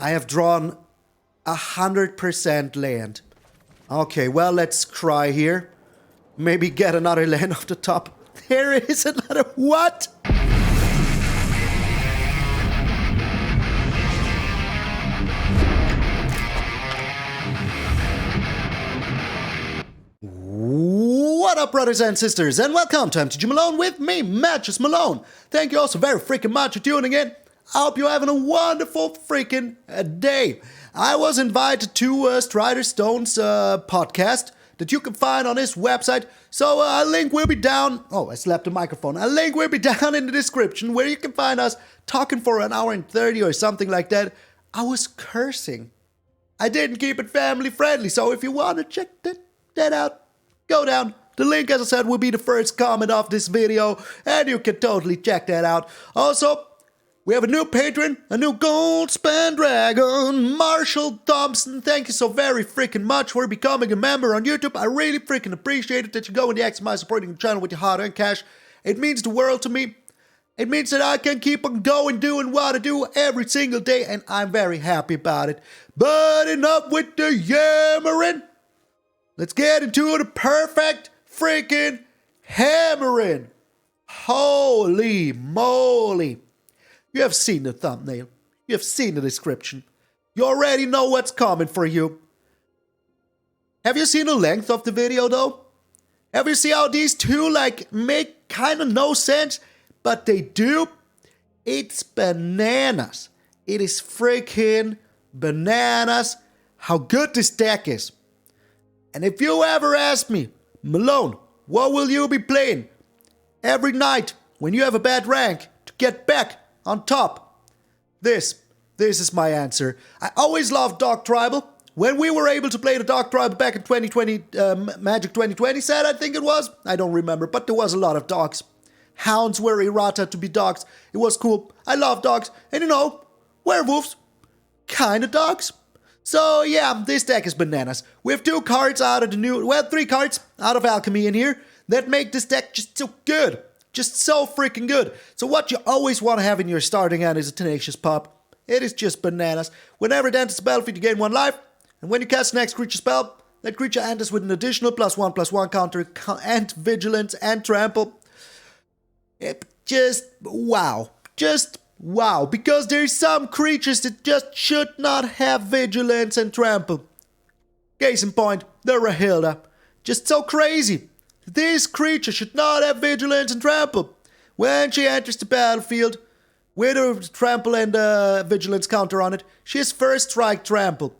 I have drawn 100% land. Okay, well, let's cry here. Maybe get another land off the top. There is another... What? What up, brothers and sisters, and welcome to MTG Malone with me, MTG Malone. Thank you all so very freaking much for tuning in. I hope you're having a wonderful freaking day. I was invited to Strider Stone's podcast that you can find on his website. So a link will be down. Oh, I slapped the microphone. A link will be down in the description where you can find us talking for an hour and 30 or something like that. I was cursing. I didn't keep it family friendly. So if you want to check that out, go down. The link, as I said, will be the first comment of this video, and you can totally check that out. Also, we have a new patron, a new gold span dragon, Marshall Thompson. Thank you so very freaking much for becoming a member on YouTube. I really freaking appreciate it that you go in the X my supporting the channel with your hard earned cash. It means the world to me. It means that I can keep on going, doing what I do every single day, and I'm very happy about it. But enough with the yammering. Let's get into the perfect freaking hammering. Holy moly. You have seen the thumbnail. You have seen the description. You already know what's coming for you. Have you seen the length of the video though? Have you seen how these two make kind of no sense? But they do. It's bananas. It is freaking bananas how good this deck is. And if you ever ask me, Malone, what will you be playing every night when you have a bad rank to get back on top? This is my answer. I always loved Dog Tribal. When we were able to play the Dog Tribal back in 2020, Magic 2020 set, I think it was. I don't remember, but there was a lot of dogs. Hounds were errata to be dogs. It was cool. I love dogs. And you know, werewolves, kind of dogs. So yeah, this deck is bananas. We have 2 cards out of the new, well, 3 cards out of Alchemy in here that make this deck just so good. Just so freaking good. So what you always want to have in your starting hand is a Tenacious Pup. It is just bananas. Whenever it enters the battlefield, you gain 1 life. And when you cast the next creature spell, that creature enters with an additional +1/+1 counter and vigilance and trample. It just wow. Just wow. Because there's some creatures that just should not have vigilance and trample. Case in point, the Rahilda. Just so crazy. This creature should not have vigilance and trample. When she enters the battlefield, with her trample and vigilance counter on it, she has first strike trample.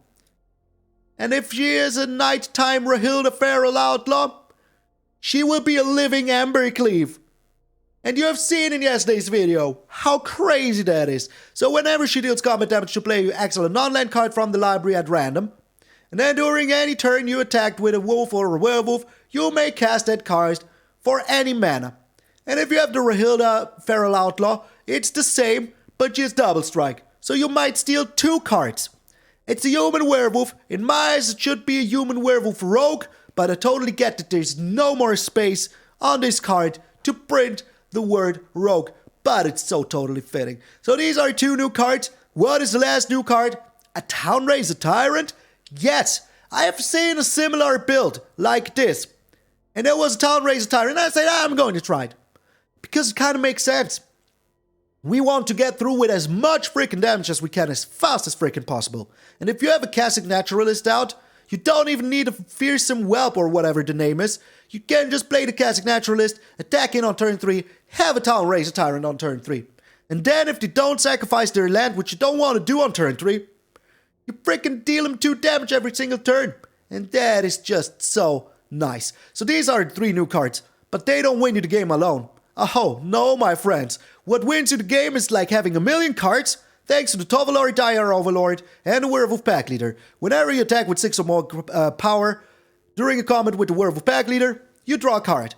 And if she is a nighttime Rahilda Feral Outlaw, she will be a living Embercleave. And you have seen in yesterday's video how crazy that is. So whenever she deals combat damage to play, you exile a non-land card from the library at random. And then during any turn you attacked with a wolf or a werewolf, you may cast that card for any mana. And if you have the Rahilda Feral Outlaw, it's the same, but just double strike. So you might steal 2 cards. It's a human werewolf. In my eyes, it should be a human werewolf rogue, but I totally get that there's no more space on this card to print the word rogue. But it's so totally fitting. So these are 2 new cards. What is the last new card? A Town-razer Tyrant? Yes, I have seen a similar build like this. And there was a Town-razer Tyrant, and I said, I'm going to try it. Because it kind of makes sense. We want to get through with as much freaking damage as we can as fast as freaking possible. And if you have a Kessig Naturalist out, you don't even need a fearsome whelp or whatever the name is. You can just play the Kessig Naturalist, attack in on turn 3, have a Town-razer Tyrant on turn 3. And then if they don't sacrifice their land, which you don't want to do on turn 3, you freaking deal them 2 damage every single turn. And that is just so nice. So these are 3 new cards, but they don't win you the game alone. Oh, no, my friends. What wins you the game is like having a million cards, thanks to the Tovolar Overlord and the Werewolf Packleader. Whenever you attack with 6 or more power, during a combat with the Werewolf Packleader, you draw a card.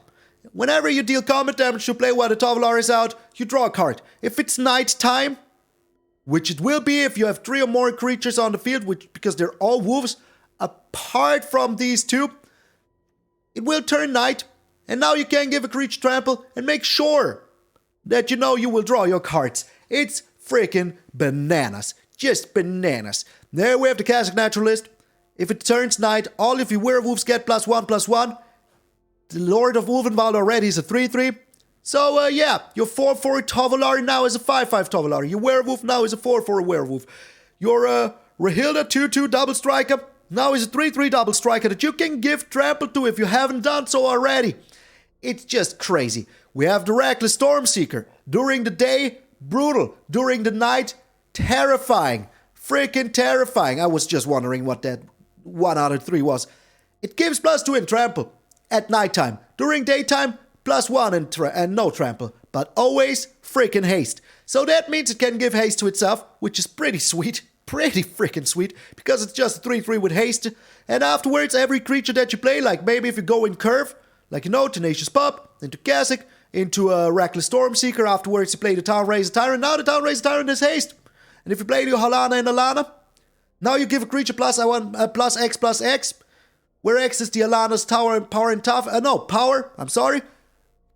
Whenever you deal combat damage to play while the Tovolar is out, you draw a card. If it's night time, which it will be if you have 3 or more creatures on the field, because they're all wolves, apart from these 2, it will turn night. And now you can give a creature trample and make sure that you know you will draw your cards. It's freaking bananas. just bananas. There we have the Kessig Naturalist. If it turns night, all of your werewolves get +1/+1. The Lord of Wolvenwald already is a 3/3. So, yeah, your 4/4 Tovolar now is a 5/5 Tovolar. Your werewolf now is a 4/4 werewolf. Your Rahilda 2/2 double striker now is a 3/3 double striker that you can give trample to if you haven't done so already. It's just crazy. We have the Reckless Stormseeker. During the day, brutal. During the night, terrifying. Freaking terrifying. I was just wondering what that 1 out of 3 was. It gives +2 in trample at nighttime. During daytime, +1 and no trample. But always freaking haste. So that means it can give haste to itself, which is pretty sweet. Pretty freaking sweet. Because it's just a 3/3 with haste. And afterwards, every creature that you play, like maybe if you go in curve, like you know, Tenacious Pup, into Kessig, into a Reckless Stormseeker. Afterwards, you play the Town-razer Tyrant. Now the Town-razer Tyrant has haste. And if you play the Halana and Alena, now you give a creature +X/X, where X is the Alana's power and tough. Power. I'm sorry.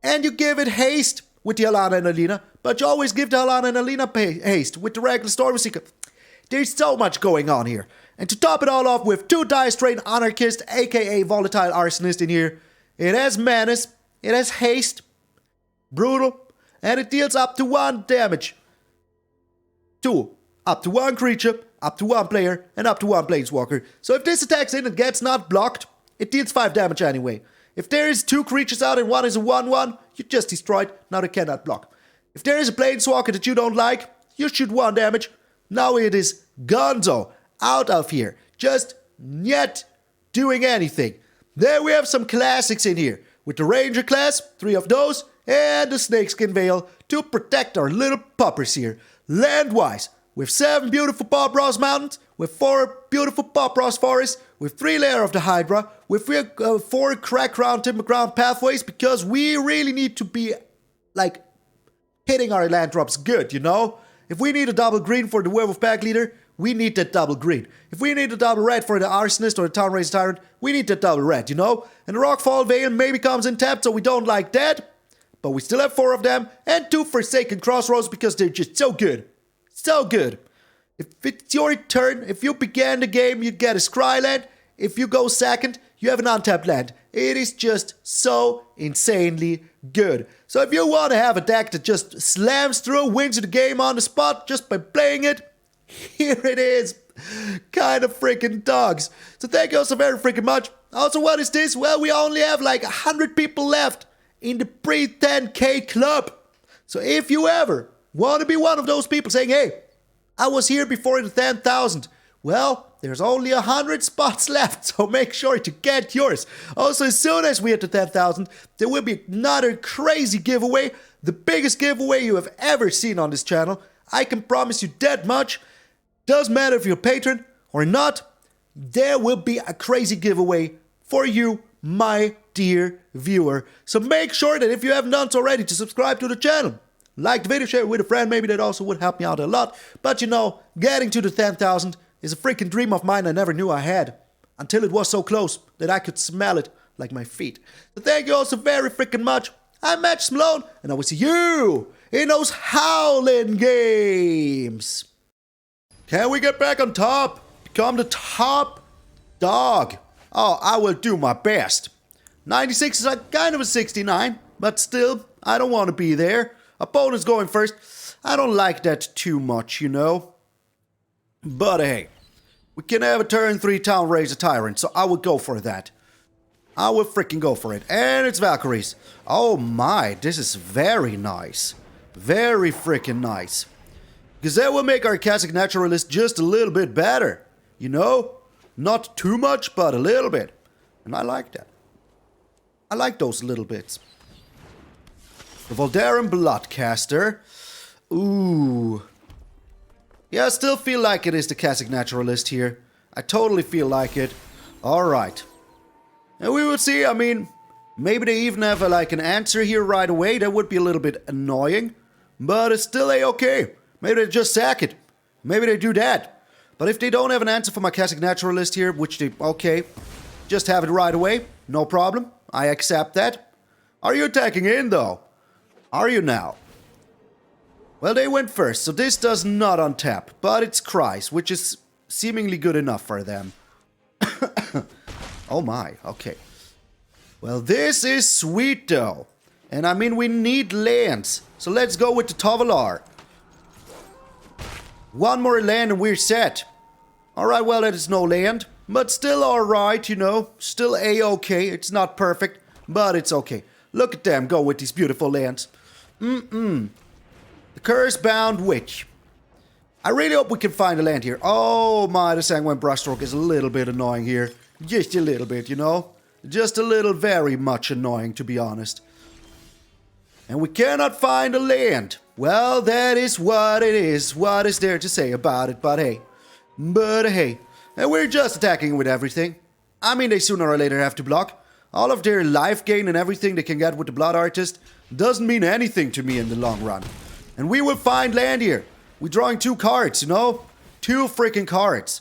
And you give it haste with the Halana and Alena, but you always give the Halana and Alena haste with the Reckless Stormseeker. There's so much going on here. And to top it all off with 2 Dice Train Anarchist, aka Volatile Arsonist in here. It has menace, it has haste, brutal, and it deals up to 1 damage. 2, up to 1 creature, up to 1 player, and up to 1 planeswalker. So if this attacks in and gets not blocked, it deals 5 damage anyway. If there is 2 creatures out and 1 is a 1/1, you just destroyed, now they cannot block. If there is a planeswalker that you don't like, you shoot 1 damage. Now it is gonzo, out of here, just yet doing anything. There we have some classics in here, with the Ranger class, 3 of those, and the Snakeskin Veil to protect our little puppers here. Land-wise, with 7 beautiful Bob Ross mountains, with 4 beautiful Bob Ross forests, with 3 Lair of the Hydra, with 4 Cragcrown Pathways, because we really need to be, like, hitting our land drops good, you know? If we need a double green for the Werewolf pack leader, we need that double green. If we need a double red for the Arsonist or the Town-razer Tyrant, we need that double red, you know? And the Rockfall Vale maybe comes in tapped, so we don't like that. But we still have 4 of them, and 2 Forsaken Crossroads because they're just so good. So good. If it's your turn, if you began the game, you get a Scry land. If you go second, you have an untapped land. It is just so insanely good. So if you want to have a deck that just slams through, wins the game on the spot just by playing it, here it is. Kind of freaking dogs. So thank you all so very freaking much. Also, what is this? Well, we only have like 100 people left in the pre-10K club. So if you ever want to be one of those people saying, hey, I was here before the 10,000. Well, there's only 100 spots left, so make sure to get yours. Also, as soon as we hit the 10,000, there will be another crazy giveaway. The biggest giveaway you have ever seen on this channel. I can promise you that much. Doesn't matter if you're a patron or not. There will be a crazy giveaway for you, my dear viewer. So make sure that if you haven't done so already, to subscribe to the channel. Like the video, share it with a friend, maybe that also would help me out a lot. But you know, getting to the 10,000 is a freaking dream of mine I never knew I had. Until it was so close that I could smell it like my feet. So thank you all so very freaking much. I'm MtgA Malone, and I will see you in those Howlin Games. Can we get back on top? Become the top dog. Oh, I will do my best. 96 is like kind of a 69, but still, I don't want to be there. Opponent's going first. I don't like that too much, you know. But hey, we can have a turn 3 Town-razer Tyrant, so I would go for that. I will freaking go for it. And it's Valkyries. Oh my, this is very nice. Very freaking nice. Because that will make our Kessig Naturalist just a little bit better. You know? Not too much, but a little bit. And I like that. I like those little bits. The Voldaren Bloodcaster. Ooh. Yeah, I still feel like it is the Kessig Naturalist here. I totally feel like it. Alright. And we will see, I mean, maybe they even have like an answer here right away. That would be a little bit annoying. But it's still a-okay. Maybe they just sack it. Maybe they do that. But if they don't have an answer for my Kessig Naturalist here, which they, okay, just have it right away. No problem. I accept that. Are you attacking in, though? Are you now? Well, they went first, so this does not untap, but it's Cries, which is seemingly good enough for them. Oh my, okay. Well, this is sweet though. And I mean, we need lands. So let's go with the Tovolar. One more land and we're set. Alright, well, that is no land. But still alright, you know. Still A-okay. It's not perfect, but it's okay. Look at them go with these beautiful lands. The Curse-bound Witch. I really hope we can find a land here. Oh my, the Sanguine Brushstroke is a little bit annoying here. Just a little bit, you know. Just a little very much annoying, to be honest. And we cannot find a land. Well, that is what it is. What is there to say about it? But hey. And we're just attacking with everything. I mean, they sooner or later have to block. All of their life gain and everything they can get with the Blood Artist doesn't mean anything to me in the long run. And we will find land here. We're drawing 2 cards, you know? 2 freaking cards.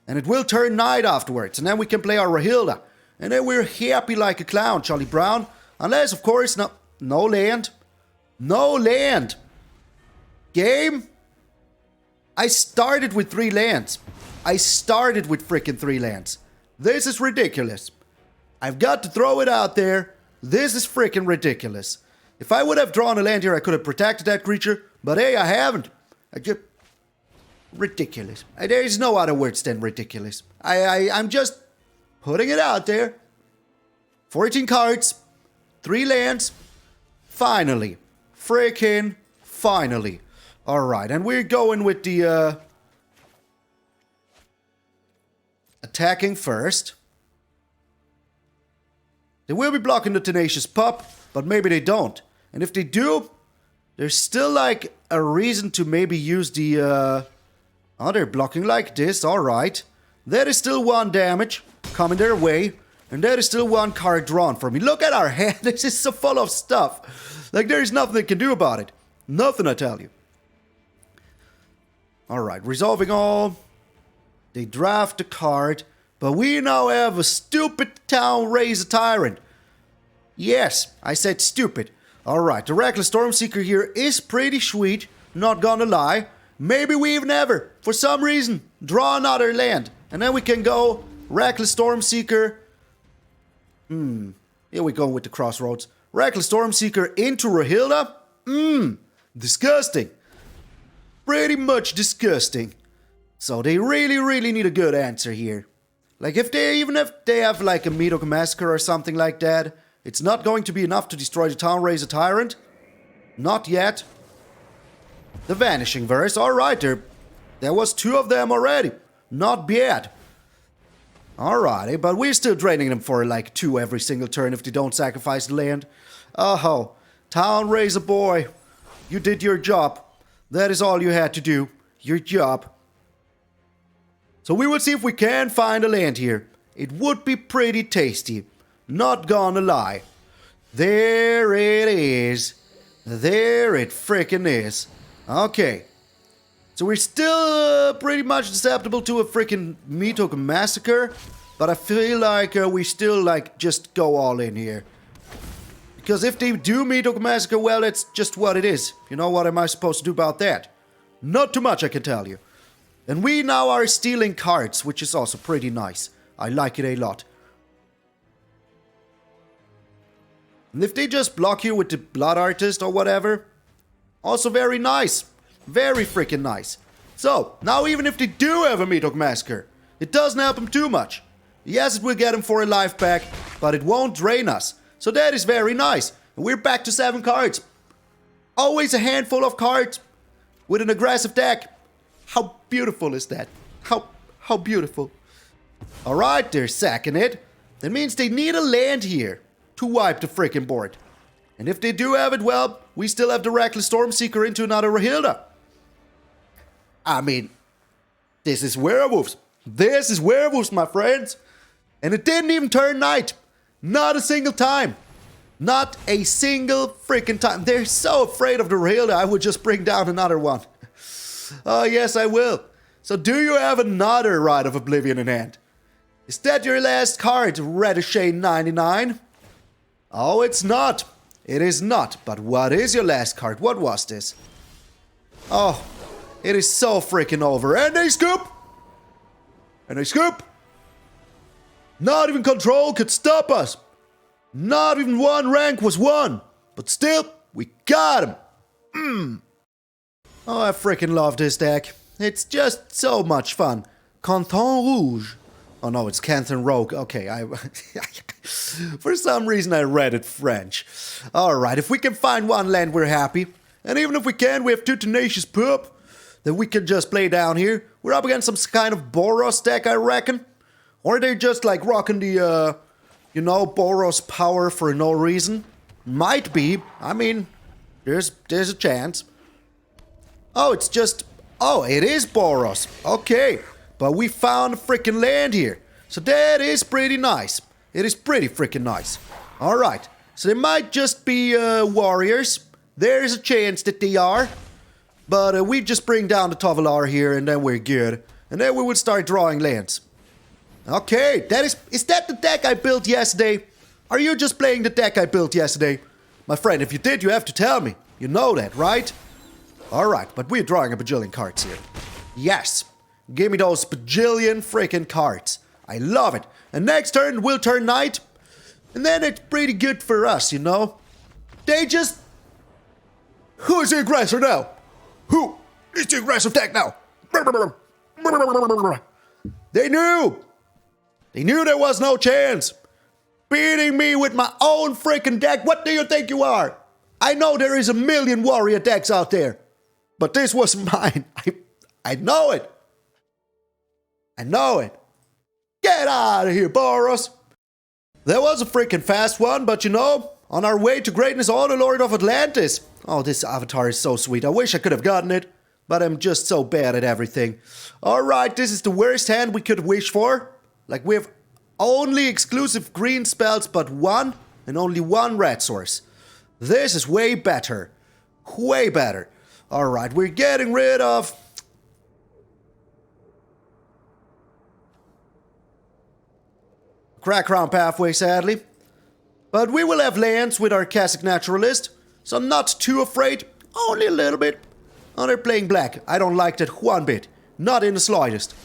And it will turn night afterwards. And then we can play our Rahilda. And then we're happy like a clown, Charlie Brown. Unless, of course, no land. No land. Game. I started with 3 lands. I started with freaking 3 lands. This is ridiculous. I've got to throw it out there. This is freaking ridiculous. If I would have drawn a land here, I could have protected that creature. But hey, I haven't. Ridiculous. There is no other words than ridiculous. I'm just putting it out there. 14 cards. 3 lands. Finally. Freaking finally. Alright, and we're going with the attacking first. They will be blocking the Tenacious Pup, but maybe they don't. And if they do, there's still like a reason to maybe use the oh, they're blocking like this, alright. That is still 1 damage coming their way. And that is still 1 card drawn for me. Look at our hand, this is so full of stuff. Like, there is nothing they can do about it. Nothing, I tell you. Alright, resolving all. They draft a card. But we now have a stupid Town-razer Tyrant. Yes, I said stupid. Alright, the Reckless Stormseeker here is pretty sweet. Not gonna lie. Maybe we even ever, for some reason, draw another land. And then we can go Reckless Stormseeker. Here we go with the Crossroads. Reckless Stormseeker into Rahilda. Disgusting. Pretty much disgusting. So they really need a good answer here. Like, even if they have like a MtgA Massacre or something like that, it's not going to be enough to destroy the Town-razer Tyrant. Not yet. The Vanishing Verse, alright, there was 2 of them already. Not bad. Alrighty, but we're still draining them for like 2 every single turn if they don't sacrifice the land. Oh, Town-razer boy, you did your job. That is all you had to do. Your job. So we will see if we can find a land here. It would be pretty tasty. Not gonna lie. There it is. There it frickin' is. Okay. So we're still pretty much susceptible to a freaking MtgA Massacre. But I feel like we still like just go all in here. Because if they do MtgA Massacre, well, it's just what it is. You know, what am I supposed to do about that? Not too much, I can tell you. And we now are stealing cards, which is also pretty nice. I like it a lot. And if they just block you with the Blood Artist or whatever, also very nice. Very freaking nice. So, now even if they do have a MtgA Massacre, it doesn't help them too much. Yes, it will get them for a life back, but it won't drain us. So that is very nice. And we're back to 7 cards. Always a handful of cards with an aggressive deck. How beautiful is that? How beautiful. Alright, they're sacking it. That means they need a land here to wipe the freaking board. And if they do have it, well, we still have the Reckless Stormseeker into another Rahilda. I mean, this is Werewolves. This is Werewolves, my friends. And it didn't even turn night. Not a single time. Not a single freaking time. They're so afraid of the Rahilda, I would just bring down another one. Oh, yes, I will. So do you have another Rite of Oblivion in hand? Is that your last card, Redishane 99? Oh, it's not. It is not. But what is your last card? What was this? Oh, it is so freaking over. And they scoop! And they scoop! Not even control could stop us. Not even one rank was won. But still, we got him. Oh, I freaking love this deck. It's just so much fun. Canton Rouge. Oh no, it's Canton Rogue. Okay, for some reason I read it French. Alright, if we can find one land, we're happy. And even if we can, we have 2 Tenacious Pup that we can just play down here. We're up against some kind of Boros deck, I reckon. Or are they just like rocking the, you know, Boros power for no reason? Might be. I mean, there's a chance. Oh, it's just... Oh, it is Boros. Okay. But we found a freaking land here. So that is pretty nice. It is pretty freaking nice. Alright. So they might just be warriors. There's a chance that they are. But we just bring down the Tovolar here and then we're good. And then we would start drawing lands. Okay, is that the deck I built yesterday? Are you just playing the deck I built yesterday? My friend, if you did, you have to tell me. You know that, right? Alright, but we're drawing a bajillion cards here. Yes, give me those bajillion freaking cards. I love it. And next turn, we'll turn knight. And then it's pretty good for us, you know? They just... Who is the aggressor now? Who is the aggressive deck now? They knew! They knew there was no chance. Beating me with my own freaking deck. What do you think you are? I know there is a million warrior decks out there. But this was mine. I know it. I know it. Get out of here, Boros. That was a freaking fast one, but you know, on our way to greatness, Overlord of Atlantis. Oh, this avatar is so sweet. I wish I could have gotten it, but I'm just so bad at everything. Alright, this is the worst hand we could wish for. Like, we have only exclusive green spells, but one, and only one red source. This is way better. Way better. Alright, we're getting rid of... Cragcrown Pathway, sadly. But we will have lands with our Kessig Naturalist, so I'm not too afraid. Only a little bit. Oh, they're playing black. I don't like that one bit. Not in the slightest.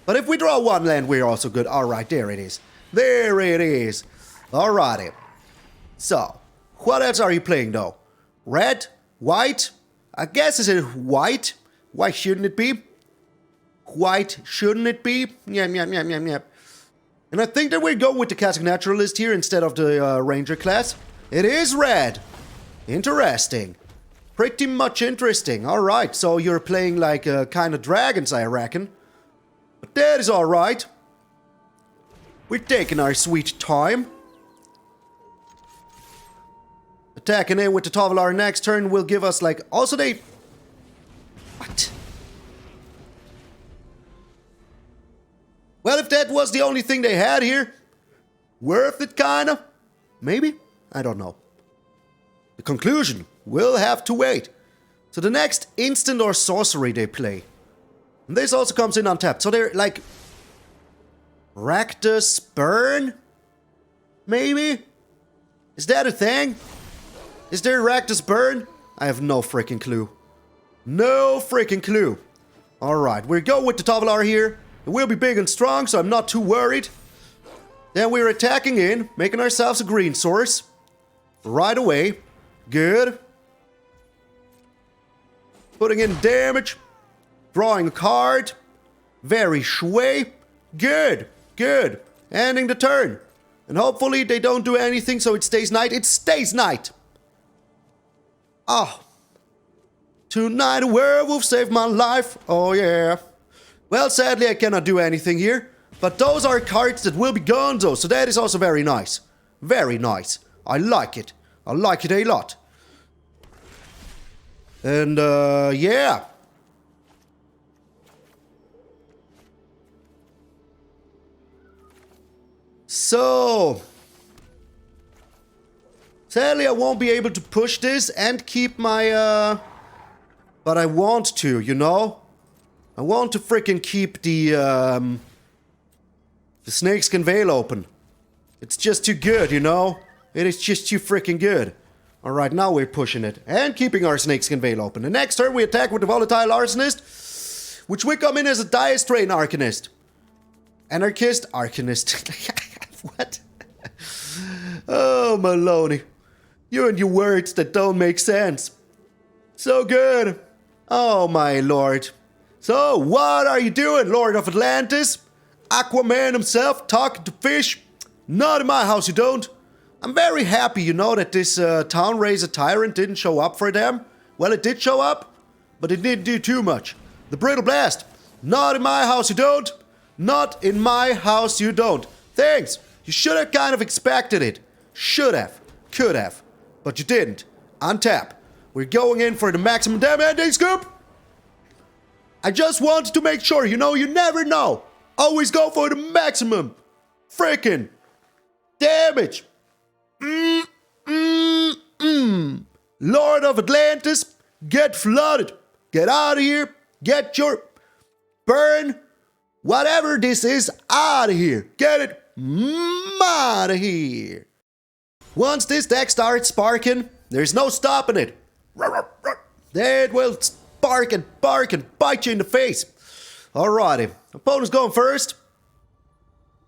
But if we draw one land, we're also good. Alright, there it is. There it is. Alrighty. So, what else are you playing though? Red? White? I guess it's a white. Why shouldn't it be? White, shouldn't it be? Yep. And I think that we're going with the Kessig Naturalist here instead of the Ranger class. It is red. Interesting. Pretty much interesting. Alright, so you're playing like kind of dragons, I reckon. But that is alright. We're taking our sweet time. Attacking in with the Tovolar next turn will give us like... Also they... What? Well, if that was the only thing they had here, worth it kinda? Maybe? I don't know. The conclusion, we'll have to wait. So the next instant or sorcery they play. And this also comes in untapped. So they're like... Rakdos Burn? Maybe? Is that a thing? Is there Rakdos Burn? I have no freaking clue. No freaking clue. Alright, we go with the Tovolar here. It will be big and strong, so I'm not too worried. Then we're attacking in, making ourselves a green source. Right away. Good. Putting in damage. Drawing a card. Very shui. Good. Good. Ending the turn. And hopefully they don't do anything so it stays night. It stays night. Oh. Tonight a werewolf saved my life. Oh yeah. Well, sadly I cannot do anything here. But those are cards that will be gonzo. So that is also very nice. Very nice. I like it. I like it a lot. And yeah. So, sadly I won't be able to push this and keep my, but I want to, you know? I want to freaking keep the Snakeskin Veil open. It's just too good, you know? It is just too freaking good. Alright, now we're pushing it. And keeping our Snakeskin Veil open. The next turn we attack with the Volatile Arsonist, which we come in as a Dire Strain Arcanist. Anarchist? Arcanist. What? Oh, Maloney. You and your words that don't make sense. So good. Oh, my lord. So, what are you doing, Lord of Atlantis? Aquaman himself talking to fish? Not in my house, you don't. I'm very happy, you know, that this Town-razer Tyrant didn't show up for them. Well, it did show up, but it didn't do too much. The Brittle Blast. Not in my house, you don't. Not in my house, you don't. Thanks. You should have kind of expected it. Should have. Could have. But you didn't. Untap. We're going in for the maximum damage, scoop. I just wanted to make sure, you know, you never know. Always go for the maximum freaking damage. Lord of Atlantis, get flooded. Get out of here. Get your burn, whatever this is, out of here. Get it out of here. Once this deck starts sparking, there's no stopping it. It will spark and bark and bite you in the face. Alrighty, opponent's going first.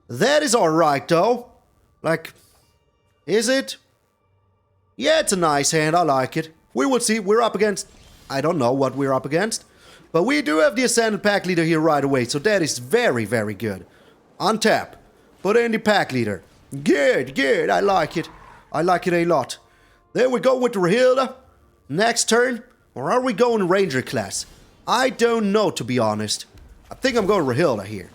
That is alright though. Like, is it? Yeah, it's a nice hand, I like it. We will see, we're up against, I don't know what we're up against. But we do have the Ascendant Packleader here right away, so that is very, very good. Untap, put in the Packleader. Good, good, I like it. I like it a lot. Then we go with the Rahilda. Next turn, or are we going Ranger class? I don't know, to be honest. I think I'm going Rahilda here.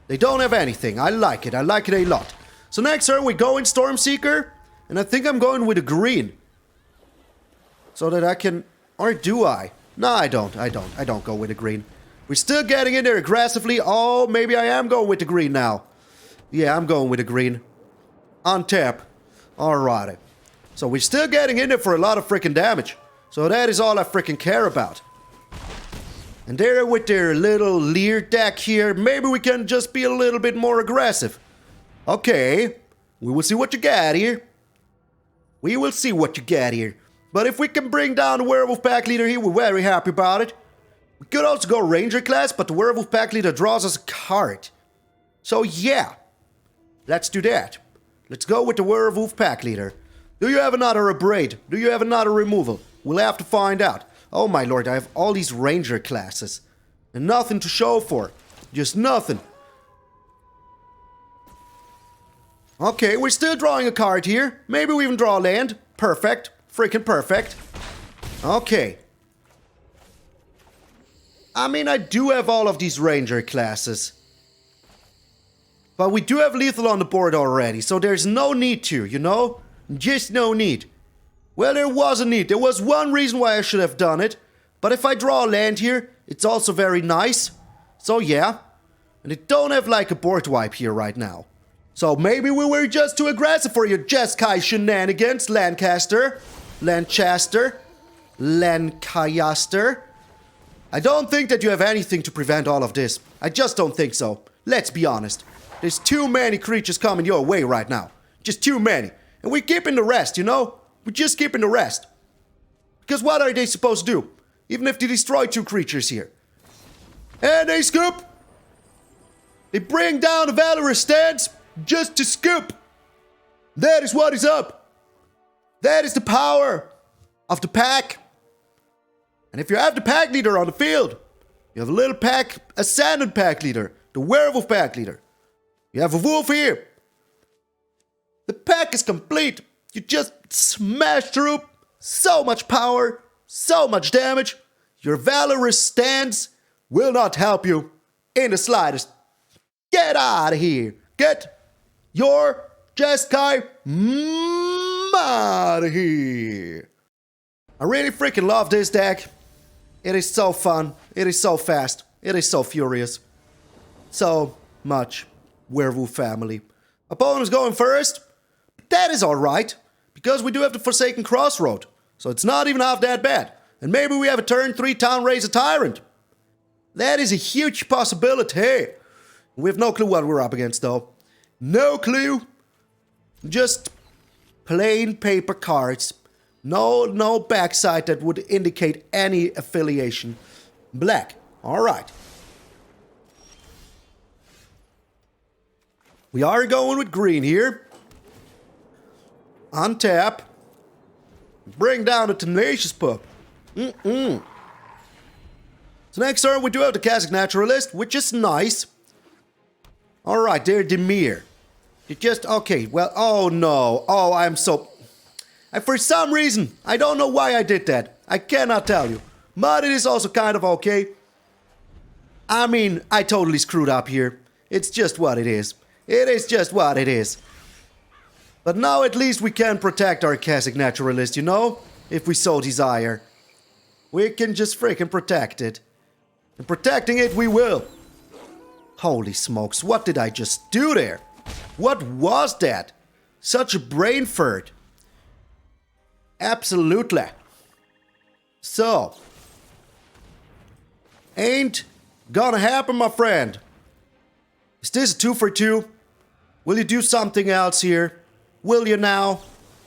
They don't have anything. I like it a lot. So next turn we go in Stormseeker, and I think I'm going with a green. So that I can, or do I? No, I don't go with a green. We're still getting in there aggressively. Oh, maybe I am going with the green now. Yeah, I'm going with the green. Untap. Alrighty. So we're still getting in there for a lot of freaking damage. So that is all I freaking care about. And they're with their little Lair deck here. Maybe we can just be a little bit more aggressive. Okay. We will see what you got here. We will see what you got here. But if we can bring down the Werewolf Packleader here, we're very happy about it. We could also go Ranger class, but the Werewolf Packleader draws us a card. So yeah. Let's do that. Let's go with the Werewolf Packleader. Do you have another Abrade? Do you have another removal? We'll have to find out. Oh my lord, I have all these Ranger classes. And nothing to show for. Just nothing. Okay, we're still drawing a card here. Maybe we even draw a land. Perfect. Freaking perfect. Okay. I mean, I do have all of these Ranger classes. But we do have lethal on the board already, so there's no need to, you know? Just no need. Well, there was a need. There was one reason why I should have done it. But if I draw a land here, it's also very nice. So yeah. And I don't have like a board wipe here right now. So maybe we were just too aggressive for your Jeskai shenanigans, Lancaster. Lancaster. I don't think that you have anything to prevent all of this. I just don't think so. Let's be honest. There's too many creatures coming your way right now. Just too many. And we're keeping the rest, you know? We're just keeping the rest. Because what are they supposed to do? Even if they destroy 2 creatures here. And they scoop. They bring down the Valorous stance just to scoop. That is what is up. That is the power of the pack. And if you have the pack leader on the field, you have a little pack, Ascendant Packleader, the Werewolf Packleader. You have a wolf here. The pack is complete. You just smash through. So much power, so much damage. Your Valorous stance will not help you in the slightest. Get out of here. Get your Jeskai out of here. I really freaking love this deck. It is so fun. It is so fast. It is so furious. So much Werewolf family. Opponent is going first. But that is alright. Because we do have the Forsaken Crossroads. So it's not even half that bad. And maybe we have a turn 3 Town-razer Tyrant. That is a huge possibility. We have no clue what we're up against though. No clue. Just plain paper cards. No backside that would indicate any affiliation. Black. Alright. We are going with green here. Untap. Bring down the Tenacious Pup. So next turn we do have the Kessig Naturalist, which is nice. Alright, they're Demir. You just, okay, well, oh no. Oh, I'm so... for some reason, I don't know why I did that. I cannot tell you. But it is also kind of okay. I mean, I totally screwed up here. It's just what it is. It is just what it is. But now at least we can protect our Kessig Naturalist, you know? If we so desire. We can just freaking protect it. And protecting it we will. Holy smokes, what did I just do there? What was that? Such a brain fart. Absolutely. So. Ain't gonna happen, my friend. Is this a 2 for 2? Will you do something else here? Will you now?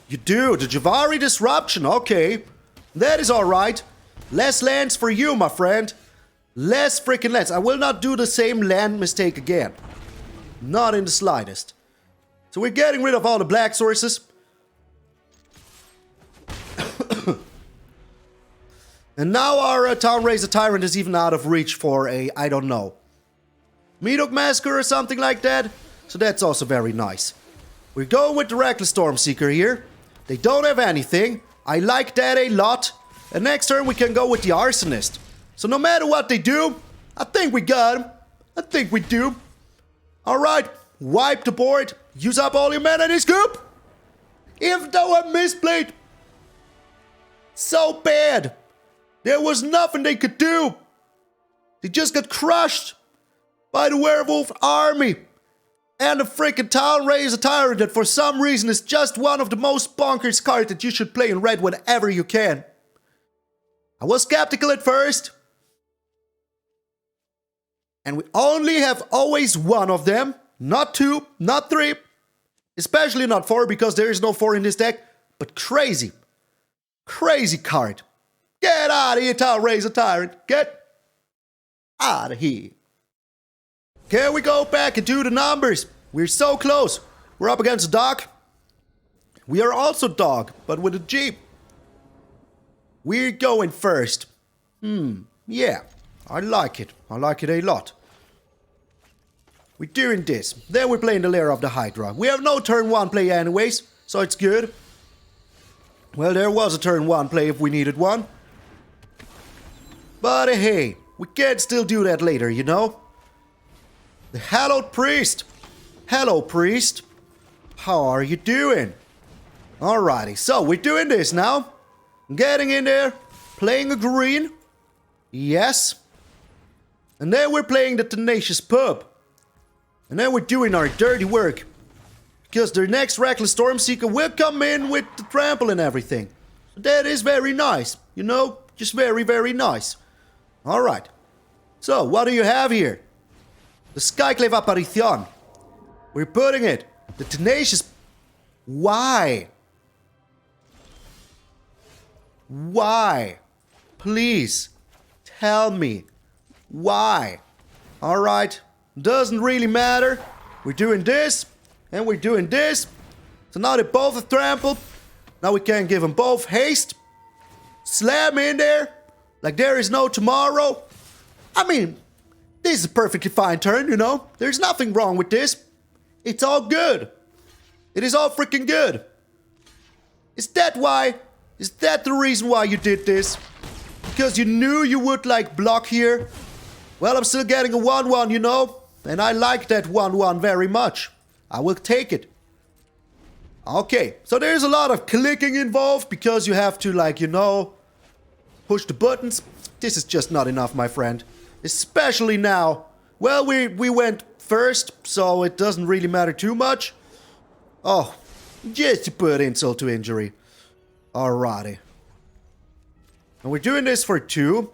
You do. The Javari Disruption. Okay. That is alright. Less lands for you, my friend. Less freaking lands. I will not do the same land mistake again. Not in the slightest. So we're getting rid of all the black sources. And now our Town-razer Tyrant is even out of reach for a, I don't know, Mythic Massacre or something like that. So that's also very nice. We're going with the Reckless Stormseeker here. They don't have anything. I like that a lot. And next turn we can go with the Arsonist. So no matter what they do, I think we got him. I think we do. Alright, wipe the board. Use up all your mana in this scoop. Even though I misplayed so bad. There was nothing they could do. They just got crushed by the Werewolf army. And the freaking Town-razer Tyrant that for some reason is just one of the most bonkers cards that you should play in red whenever you can. I was skeptical at first. And we only have always one of them. Not 2, not 3. Especially not 4 because there is no 4 in this deck. But crazy. Crazy card. Get out of here, Town-razer Tyrant. Get out of here. Can we go back and do the numbers? We're so close. We're up against a dog. We are also dog, but with a G. We're going first. Yeah. I like it. I like it a lot. We're doing this. Then we're playing the Lair of the Hydra. We have no turn 1 play anyways, so it's good. Well, there was a turn 1 play if we needed one. But hey, we can still do that later, you know? The Hallowed Priest. Hello, Priest. How are you doing? Alrighty, so we're doing this now. Getting in there, playing a green. Yes. And then we're playing the Tenacious Pup. And then we're doing our dirty work. Because the next Reckless Stormseeker will come in with the trample and everything. That is very nice, you know? Just very, very nice. Alright. So, what do you have here? The Skyclave Apparition. We're putting it. The Tenacious... Why? Why? Please. Tell me. Why? Alright. Doesn't really matter. We're doing this. And we're doing this. So now they both have trampled. Now we can give them both haste. Slam in there. Like there is no tomorrow. I mean, this is a perfectly fine turn, you know. There's nothing wrong with this. It's all good. It is all freaking good. Is that why? Is that the reason why you did this? Because you knew you would like block here? Well, I'm still getting a 1-1, you know. And I like that 1-1 very much. I will take it. Okay, so there's a lot of clicking involved because you have to, like, you know, push the buttons. This is just not enough, my friend. Especially now. Well, we went first, so it doesn't really matter too much. Oh, just to put insult to injury. Alrighty. And we're doing this for 2.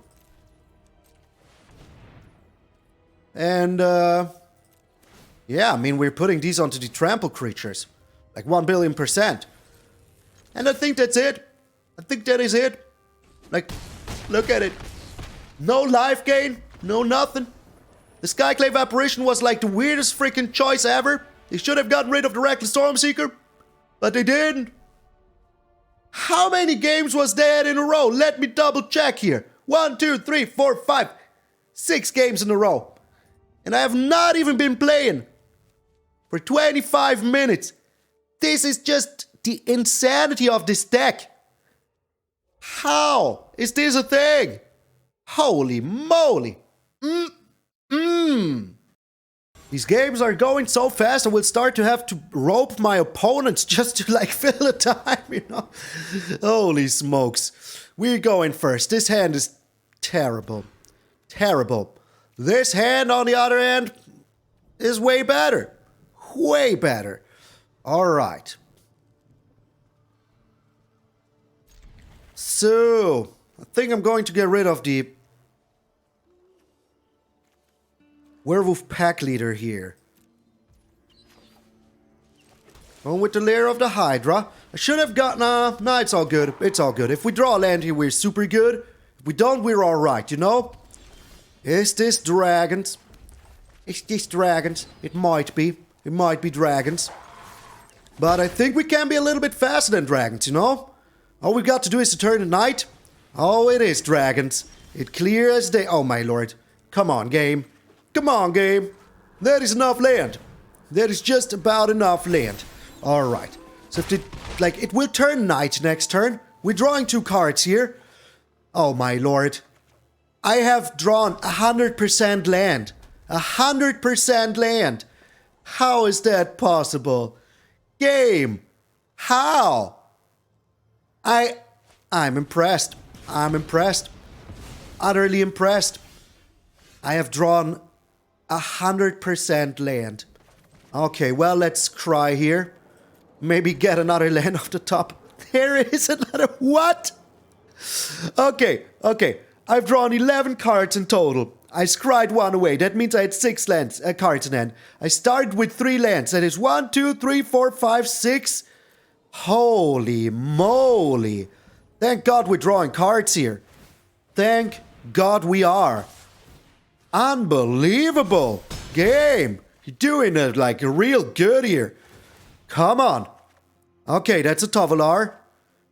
And, yeah, I mean, we're putting these onto the trample creatures. Like 1,000,000,000%. And I think that's it. I think that is it. Like, look at it. No life gain, no nothing. The Skyclave Apparition was like the weirdest freaking choice ever. They should have gotten rid of the Reckless Stormseeker, but they didn't. How many games was that in a row? Let me double check here. 1, 2, 3, 4, 5, 6 games in a row. And I have not even been playing for 25 minutes. This is just the insanity of this deck. How is this a thing? Holy moly. These games are going so fast I will start to have to rope my opponents just to like fill the time, you know? Holy smokes. We're going first. This hand is terrible. Terrible. This hand, on the other hand, is way better. Way better. Alright. So, I think I'm going to get rid of the Werewolf Packleader here. Going with the Lair of the Hydra. I should have got... Nah, it's all good. It's all good. If we draw a land here, we're super good. If we don't, we're alright, you know? Is this dragons? Is this dragons? It might be. It might be dragons. But I think we can be a little bit faster than dragons, you know? All we've got to do is to turn the night. Oh, it is dragons. It clear as day. Oh, my lord. Come on, game. Come on, game. That is enough land. That is just about enough land. Alright. So if it will turn night next turn. We're drawing 2 cards here. Oh, my lord. I have drawn 100% land. 100% land. How is that possible? Game. How? I'm impressed. I'm impressed. Utterly impressed. I have drawn 100% land. Okay, well, let's cry here. Maybe get another land off the top. There is another... What? Okay. I've drawn 11 cards in total. I scried 1 away. That means I had 6 cards in hand. I started with 3 lands. That is 1, 2, 3, 4, 5, 6. Holy moly. Thank God we're drawing cards here. Thank God we are. Unbelievable. Game. You're doing it like real good here. Come on. Okay, that's a Tovolar.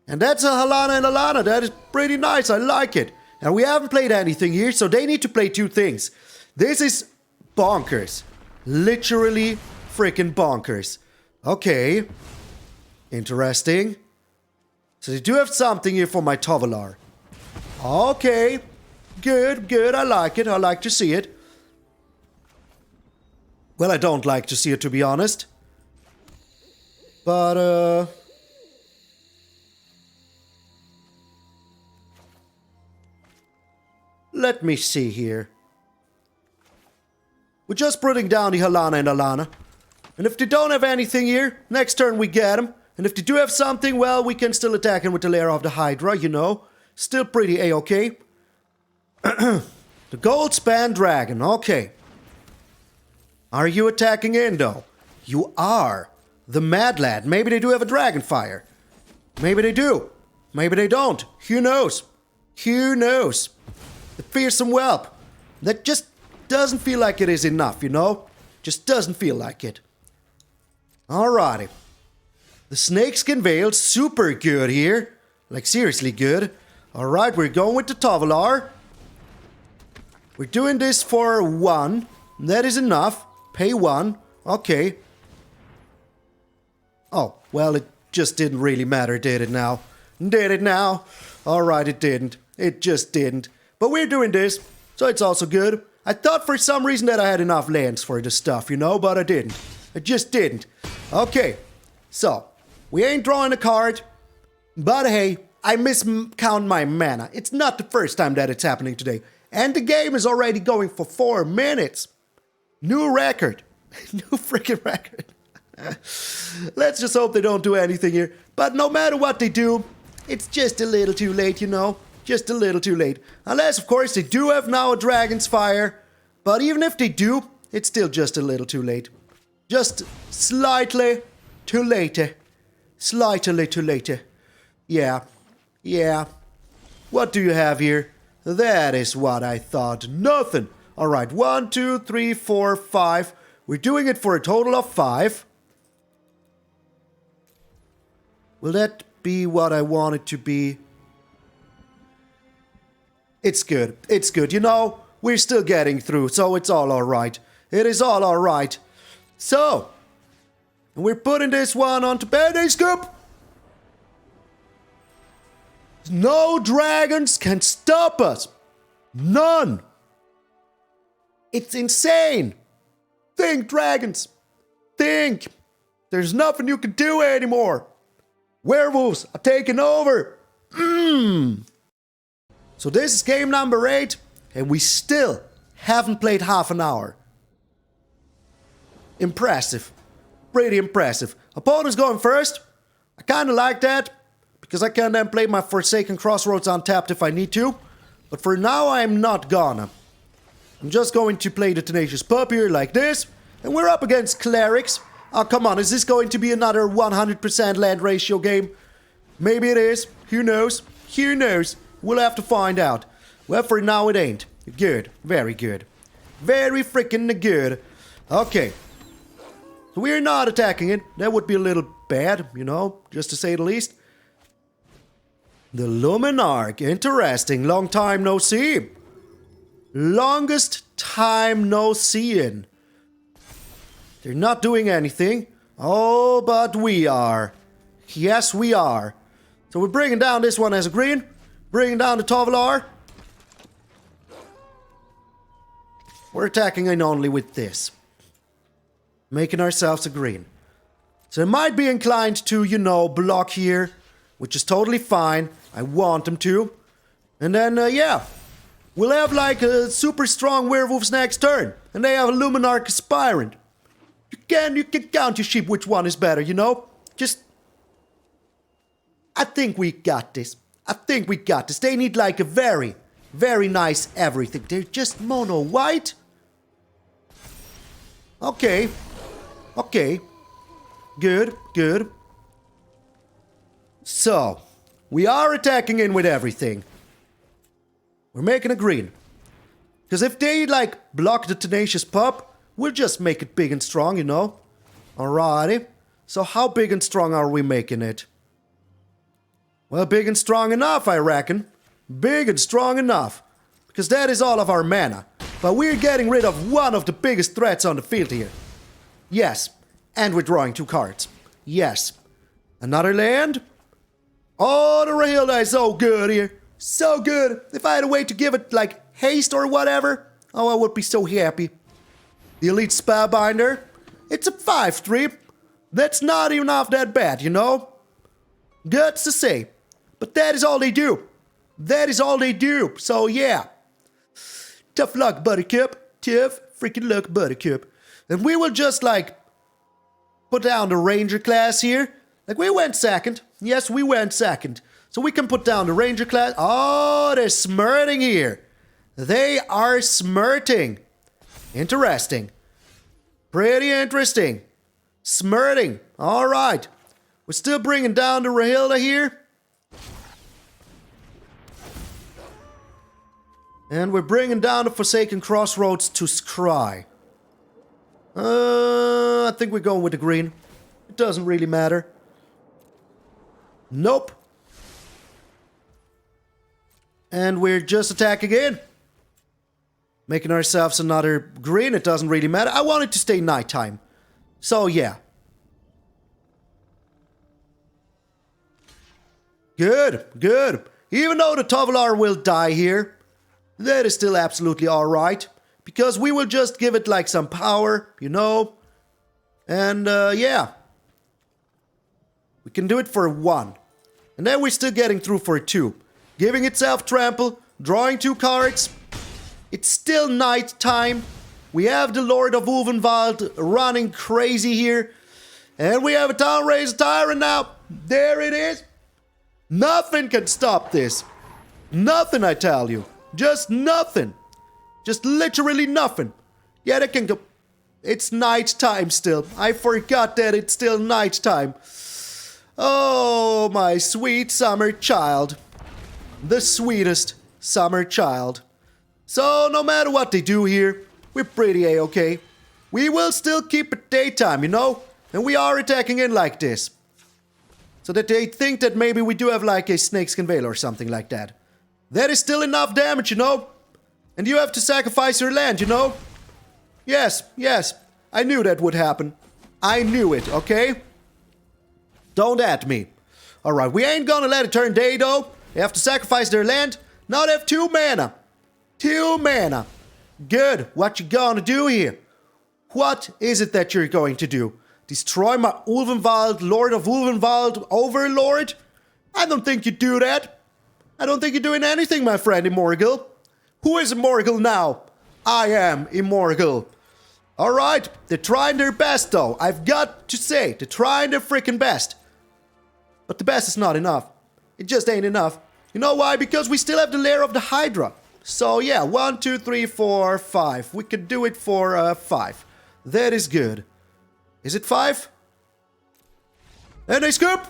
And that's a Halana and Alena. That is pretty nice. I like it. And we haven't played anything here, so they need to play 2 things. This is bonkers. Literally freaking bonkers. Okay. Interesting. So they do have something here for my Tovolar. Okay. Good. I like it. I like to see it. Well, I don't like to see it, to be honest. But, let me see here. We're just putting down the Halana and Alena. And if they don't have anything here, next turn we get them. And if they do have something, well, we can still attack him with the Lair of the Hydra, you know. Still pretty A-okay. The Gold Span Dragon, okay. Are you attacking in, though? You are. The Mad Lad. Maybe they do have a Dragonfire. Maybe they do. Maybe they don't. Who knows? Who knows? The Fearsome Whelp. That just doesn't feel like it is enough, you know? Just doesn't feel like it. Alrighty. The Snakeskin Veil, super good here. Like, seriously good. Alright, we're going with the Tovolar. We're doing this for 1. That is enough. Pay 1. Okay. Oh, well, it just didn't really matter, did it now? Did it now? Alright, it didn't. It just didn't. But we're doing this, so it's also good. I thought for some reason that I had enough lands for this stuff, you know, but I didn't. I just didn't. Okay, so, we ain't drawing a card, but hey, I miscount my mana. It's not the first time that it's happening today. And the game is already going for 4 minutes. New record. New freaking record. Let's just hope they don't do anything here. But no matter what they do, it's just a little too late, you know. Just a little too late. Unless, of course, they do have now a Dragon's Fire. But even if they do, it's still just a little too late. Just slightly too late. Slightly too late. Yeah. Yeah. What do you have here? That is what I thought. Nothing. Alright, 1, 2, 3, 4, 5. We're doing it for a total of 5. Will that be what I want it to be? It's good. It's good. You know, we're still getting through, so it's all alright. It is all alright. So, we're putting this one onto Band-Aid Scoop. No dragons can stop us. None. It's insane. Think, dragons. Think. There's nothing you can do anymore. Werewolves are taking over. So this is game number 8, and we still haven't played half an hour. Impressive. Pretty impressive. Opponent's going first. I kind of like that, because I can then play my Forsaken Crossroads untapped if I need to. But for now, I'm not gonna. I'm just going to play the Tenacious Pup here like this. And we're up against Clerics. Oh, come on, is this going to be another 100% land ratio game? Maybe it is. Who knows? Who knows? We'll have to find out. Well, for now it ain't. Good. Very good. Very freaking good. Okay. So we're not attacking it. That would be a little bad, you know, just to say the least. The Luminarch. Interesting. Long time no see. Longest time no seeing. They're not doing anything. Oh, but we are. Yes, we are. So we're bringing down this one as a green. Bringing down the Tovolar. We're attacking in only with this. Making ourselves a green. So they might be inclined to, you know, block here. Which is totally fine. I want them to. And then, yeah. We'll have like a super strong Werewolves next turn. And they have a Luminarch Aspirant. You can count your sheep which one is better, you know? Just... I think we got this. I think we got this. They need like a very, very nice everything. They're just mono white. Okay. Okay. Good, good. So, we are attacking in with everything. We're making a green. Because if they, like, block the Tenacious Pup, we'll just make it big and strong, you know? Alrighty. So how big and strong are we making it? Well, big and strong enough, I reckon. Big and strong enough. Because that is all of our mana. But we're getting rid of one of the biggest threats on the field here. Yes. And we're drawing 2 cards. Yes. Another land. Oh, the Rahilda is so good here. So good. If I had a way to give it, like, haste or whatever, oh, I would be so happy. The Elite Spellbinder. It's a 5/3. That's not even half that bad, you know? Guts to say. But that is all they do. That is all they do. So, yeah. Tough luck, Buttercup. Tough freaking luck, Buttercup. And we will just, like, put down the Ranger class here. Like, we went second. Yes, we went second. So we can put down the Ranger class. Oh, they're smirting here. They are smirting. Interesting. Pretty interesting. Smirting. All right. We're still bringing down the Rahilda here. And we're bringing down the Forsaken Crossroads to scry. I think we're going with the green. It doesn't really matter. Nope. And we're just attacking in. Making ourselves another green. It doesn't really matter. I want it to stay nighttime. So, yeah. Good, good. Even though the Tovolar will die here, that is still absolutely alright. Because we will just give it like some power, you know. And, yeah. We can do it for 1. And then we're still getting through for 2. Giving itself trample, drawing 2 cards. It's still night time. We have the Lord of Ulvenwald running crazy here. And we have a Town-razer Tyrant now. There it is. Nothing can stop this. Nothing, I tell you. Just nothing. Just literally nothing. Yeah, they can go. It's night time still. I forgot that it's still night time. Oh, my sweet summer child. The sweetest summer child. So no matter what they do here, we're pretty A-okay. We will still keep it daytime, you know? And we are attacking in like this. So that they think that maybe we do have like a Snakeskin Veil or something like that. That is still enough damage, you know? And you have to sacrifice your land, you know? Yes, yes. I knew that would happen. I knew it, okay? Don't at me. Alright, we ain't gonna let it turn day though. They have to sacrifice their land. Now they have 2 mana. 2 mana. Good. What you gonna do here? What is it that you're going to do? Destroy my Ulvenwald, Lord of Ulvenwald, Overlord? I don't think you do that. I don't think you're doing anything, my friend Immorgal. Who is Immorgal now? I am Immorgal. Alright, they're trying their best though. I've got to say, they're trying their freaking best. But the best is not enough. It just ain't enough. You know why? Because we still have the Lair of the Hydra. So yeah, 1, 2, 3, 4, 5. We could do it for 5. That is good. Is it 5? And they scoop!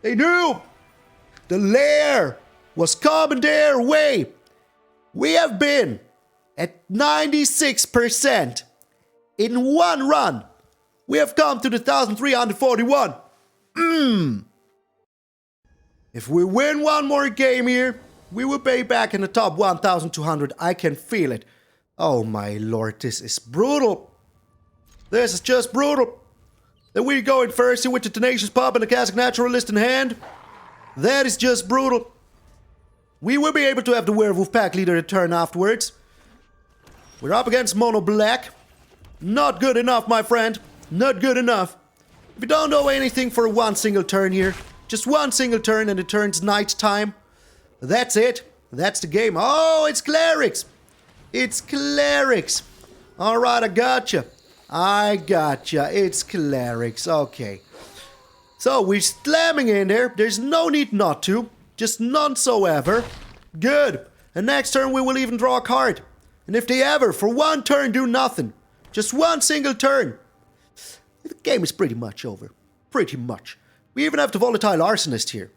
They knew! The Lair was coming their way. We have been at 96%. In one run, we have come to the 1341. If we win one more game here, we will be back in the top 1200. I can feel it. Oh my lord, this is brutal. This is just brutal. Then we're going first here with the Tenacious Pup and the Kessig Naturalist in hand. That is just brutal. We will be able to have the Werewolf Packleader a turn afterwards. We're up against Mono Black. Not good enough, my friend. Not good enough. If you don't know anything for one single turn here, just one single turn and it turns night time. That's it. That's the game. Oh, it's Clerics. It's Clerics. Alright, I gotcha. I gotcha. It's Clerics. Okay. So we're slamming in there. There's no need not to. Just none so ever. Good. And next turn we will even draw a card. And if they ever, for one turn, do nothing. Just one single turn. The game is pretty much over. Pretty much. We even have the Volatile Arsonist here.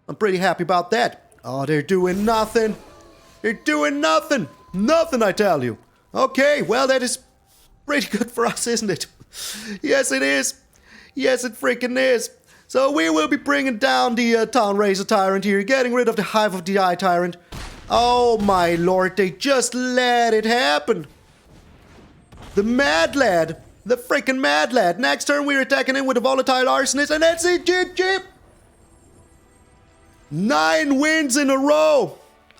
I'm pretty happy about that. Oh, they're doing nothing. They're doing nothing. Nothing, I tell you. Okay, well, that is pretty good for us, isn't it? Yes, it is. Yes, it freaking is. So we will be bringing down the Town-razer Tyrant here, getting rid of the Hive of the Eye Tyrant. Oh my lord, they just let it happen. The Mad Lad. The freaking Mad Lad. Next turn we're attacking in with the Volatile Arsonist, and that's it, GG. 9 wins in a row.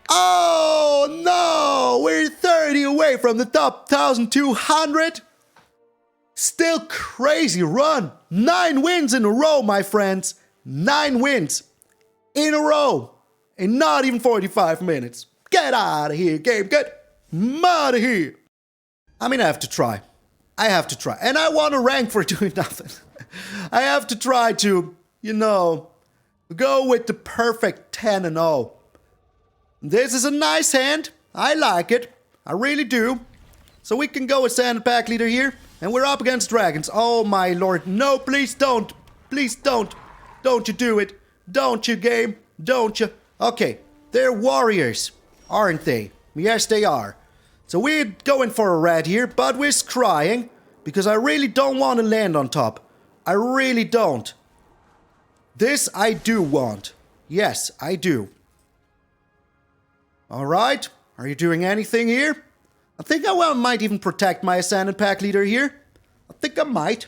Oh no, we're 30 away from the top 1200. Still crazy run. 9 wins in a row, my friends. 9 wins in a row in not even 45 minutes. Get out of here, game. Get out of here. I mean, I have to try. I have to try. And I want to rank for doing nothing. I have to try to, you know, go with the perfect 10-0. This is a nice hand. I like it. I really do. So we can go Ascendant Packleader here. And we're up against dragons. Oh my lord. No, please don't. Please don't. Don't you do it. Don't you, game. Don't you. Okay. They're warriors, aren't they? Yes, they are. So we're going for a red here, but we're scrying. Because I really don't want to land on top. I really don't. This I do want. Yes, I do. Alright. Are you doing anything here? I think I might even protect my Ascendant Packleader here. I think I might.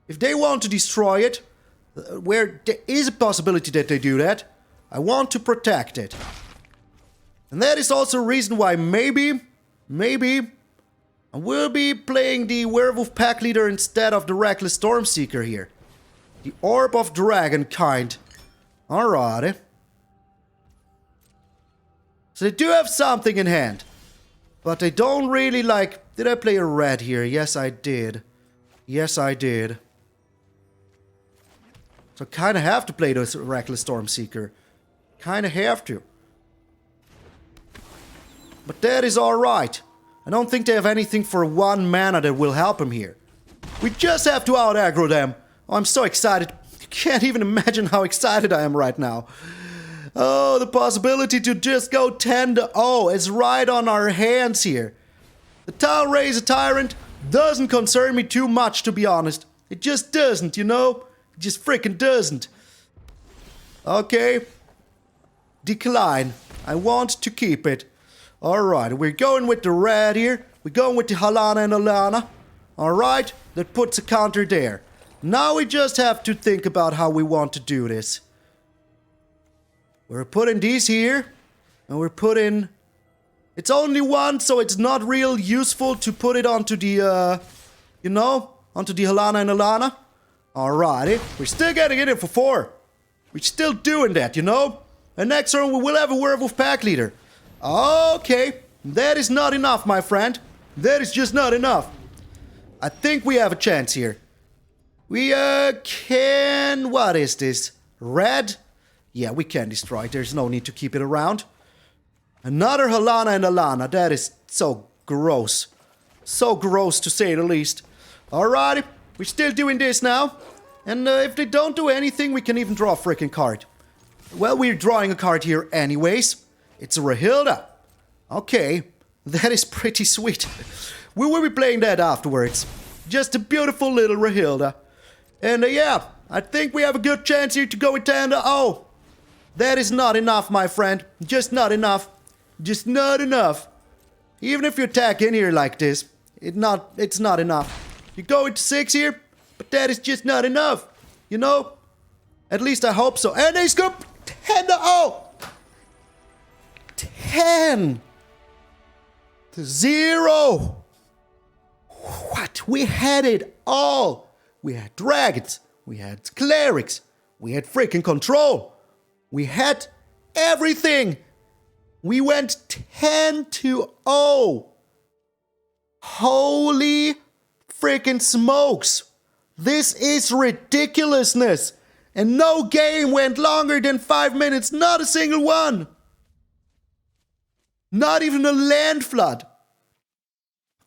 If they want to destroy it, where there is a possibility that they do that, I want to protect it. And that is also a reason why maybe, I will be playing the Werewolf Packleader instead of the Reckless Stormseeker here. The Orb of Dragon kind. Alrighty. So they do have something in hand. But they don't really like... Did I play a red here? Yes, I did. Yes, I did. So I kind of have to play this Reckless Stormseeker. Kind of have to. But that is alright. I don't think they have anything for 1 mana that will help him here. We just have to out-aggro them. Oh, I'm so excited. You can't even imagine how excited I am right now. Oh, the possibility to just go 10-0 is right on our hands here. The Town-razer Tyrant doesn't concern me too much, to be honest. It just doesn't, you know? It just freaking doesn't. Okay. Decline. I want to keep it. Alright, we're going with the red here. We're going with the Halana and Alena. Alright, that puts a counter there. Now we just have to think about how we want to do this. We're putting these here. And we're putting... It's only one, so it's not real useful to put it onto the, you know, onto the Halana and Alena. Alrighty, we're still getting it in for 4. We're still doing that, you know? And next turn we will have a Werewolf Packleader. Okay, that is not enough, my friend. That is just not enough. I think we have a chance here. We can... What is this? Red? Yeah, we can destroy it. There's no need to keep it around. Another Halana and Alena. That is so gross. So gross, to say the least. Alrighty, we're still doing this now. And if they don't do anything, we can even draw a freaking card. Well, we're drawing a card here anyways. It's a Rahilda. Okay, that is pretty sweet. We will be playing that afterwards. Just a beautiful little Rahilda. And yeah, I think we have a good chance here to go with 10-0. That is not enough, my friend. Just not enough. Just not enough. Even if you attack in here like this, it's not enough. You go into 6 here, but that is just not enough. You know? At least I hope so. And they scoop 10-0. 10-0. What? We had it all. We had dragons. We had clerics. We had freaking control. We had everything. We went 10-0. Holy freaking smokes. This is ridiculousness. And no game went longer than 5 minutes. Not a single one. Not even a land flood.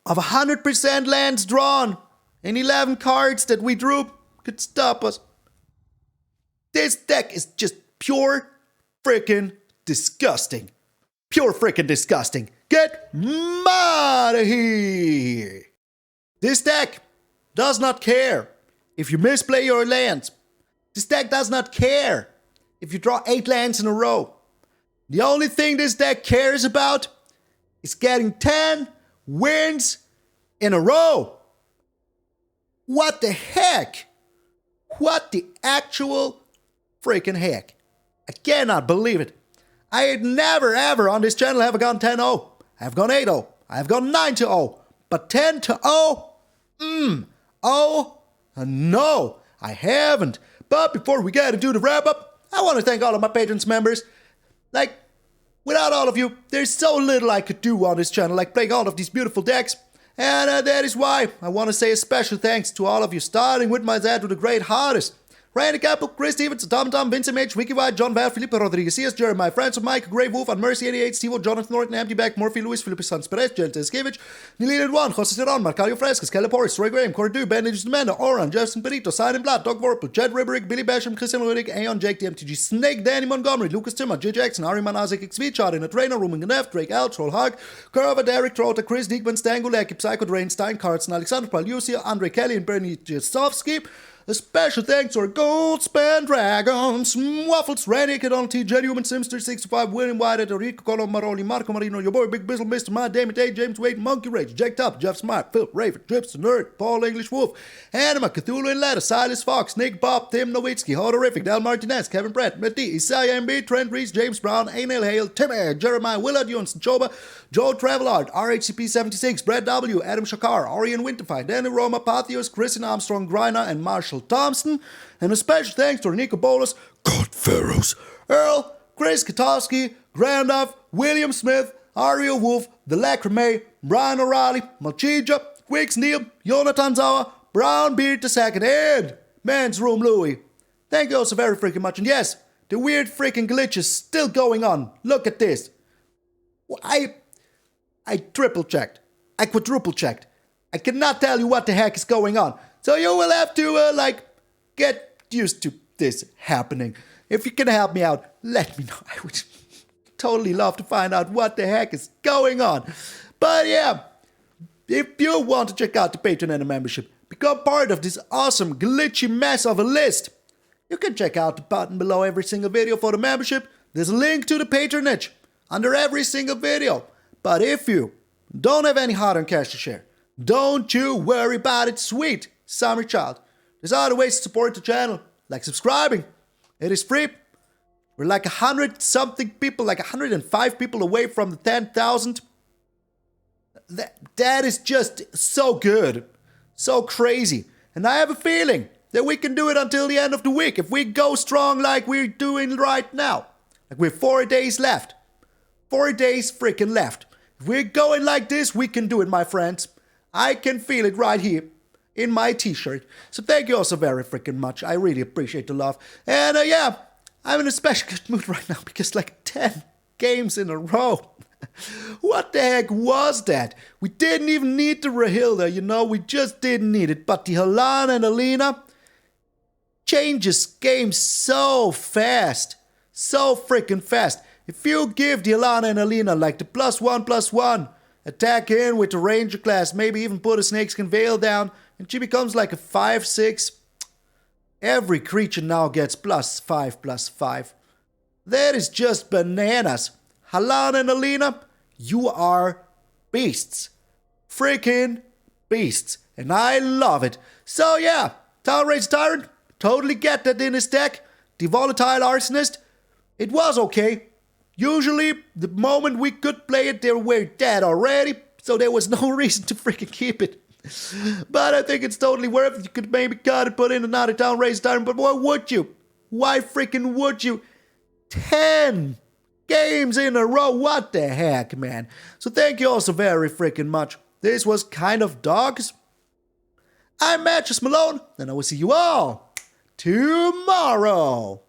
Of 100% lands drawn. And 11 cards that we drew could stop us. This deck is just pure freaking disgusting. Pure freaking disgusting. Get out of here. This deck does not care if you misplay your lands. This deck does not care if you draw 8 lands in a row. The only thing this deck cares about is getting 10 wins in a row. What the heck? What the actual freaking heck? I cannot believe it. I had never ever on this channel have gone 10-0. I've gone 8-0. I've gone 9-0. But 10-0? Oh, no, I haven't. But before we get into the wrap up, I want to thank all of my patrons members. Like, without all of you, there's so little I could do on this channel, like playing all of these beautiful decks. And that is why I want to say a special thanks to all of you, starting with my dad, to the great hardest. Randy Capel, Chris Stevens, Tom Tom, Vincent H, Wiki White, John Val, Felipe Rodriguez, C.S. Jeremiah, Francis Mike, Grey Wolf, and Mercy 88, Steve, Jonathan Norton, Empty Back, Morphy, Luis, Felipe Sanz Perez, Jente Eskevich, Nilin 1, Jose Serron, Marcario Frescas, Kelly Porris, Roy Graham, Corey Du, Bandage Amanda, Oran, Jefferson Perito, Silent Blood, Doug Vorpal, Jed Ribberick, Billy Basham, Christian Ludwig, Aeon, Jake, the MTG Snake, Danny Montgomery, Lucas Timmer, J. Jackson, Ari Manazek, XV, Chart in a Trainer, Rooming Neff, Drake Al, Troll Hug, Curva, Derek Trota, Chris Diekman, Stangulek, Psycho Drain, Stein Cards, Alexander Palusia, Andre Kelly, and Bernie Jasovsky. A special thanks to our Goldspan Dragons, Waffles, Randy, Kedonty, Genuine Simster, 65, William White, Enrico Colom, Maroli, Marco Marino, your boy Big Bizzle, Mr. Man, Damon Day, James Wade, Monkey Rage, Jack Top, Jeff Smart, Phil, Raven, Drips, the Nerd, Paul English Wolf, Anima, Cthulhu and Ladder, Silas Fox, Nick Bob, Tim Nowitzki, Hodorific, Del Martinez, Kevin Brett, Meti, Isaiah MB, Trent Reese, James Brown, Anil Hale, Tim Air, Jeremiah, Willard Johnson, Joba, Joe Travelard, RHCP 76, Brad W, Adam Shakar, Orion Winterfire, Danny Roma, Pathios, Christian Armstrong, Griner, and Marshall Thompson. And a special thanks to Nico Bolas, God Pharaohs, Earl, Chris Katowski, Granduff, William Smith, Ario Wolf, The Lacrimay, Brian O'Reilly, Malchija, Quicks Neil, Jonathan Zauer, Brown Beard II, and Man's Room Louie. Thank you all so very freaking much. And yes, the weird freaking glitch is still going on. Look at this. I triple checked. I quadruple checked. I cannot tell you what the heck is going on. So you will have to, get used to this happening. If you can help me out, let me know. I would totally love to find out what the heck is going on. But yeah, if you want to check out the Patreon and the membership, become part of this awesome glitchy mess of a list, you can check out the button below every single video for the membership. There's a link to the patronage under every single video. But if you don't have any hard-earned cash to share, don't you worry about it, sweet summer child. There's other ways to support the channel, like subscribing. It is free. We're like 100-something people, like 105 people away from the 10,000. That is just so good. So crazy. And I have a feeling that we can do it until the end of the week if we go strong like we're doing right now. Like we have 4 days left. 4 days freaking left. If we're going like this, we can do it, my friends. I can feel it right here in my t-shirt. So thank you all so very freaking much. I really appreciate the love. And yeah, I'm in a special good mood right now because like 10 games in a row. What the heck was that? We didn't even need the Rahilda, you know, we just didn't need it. But the Halana and Alena changes games so fast. So freaking fast. If you give the Halana and Alena like the +1/+1, attack in with the Ranger class, maybe even put a Snakeskin Veil down, and she becomes like a 5/6. Every creature now gets +5/+5. That is just bananas. Halana and Alena, you are beasts. Freaking beasts. And I love it. So yeah, Town-razer Tyrant, totally get that in his deck. The Volatile Arsonist, it was okay. Usually, the moment we could play it, they were dead already. So there was no reason to freaking keep it. But I think it's totally worth it. You could maybe cut it, put in another Town-razer Tyrant, but why would you? Why freaking would you? 10 games in a row, what the heck, man? So thank you all so very freaking much. This was kind of dogs. I'm MtgA Malone, and I will see you all tomorrow.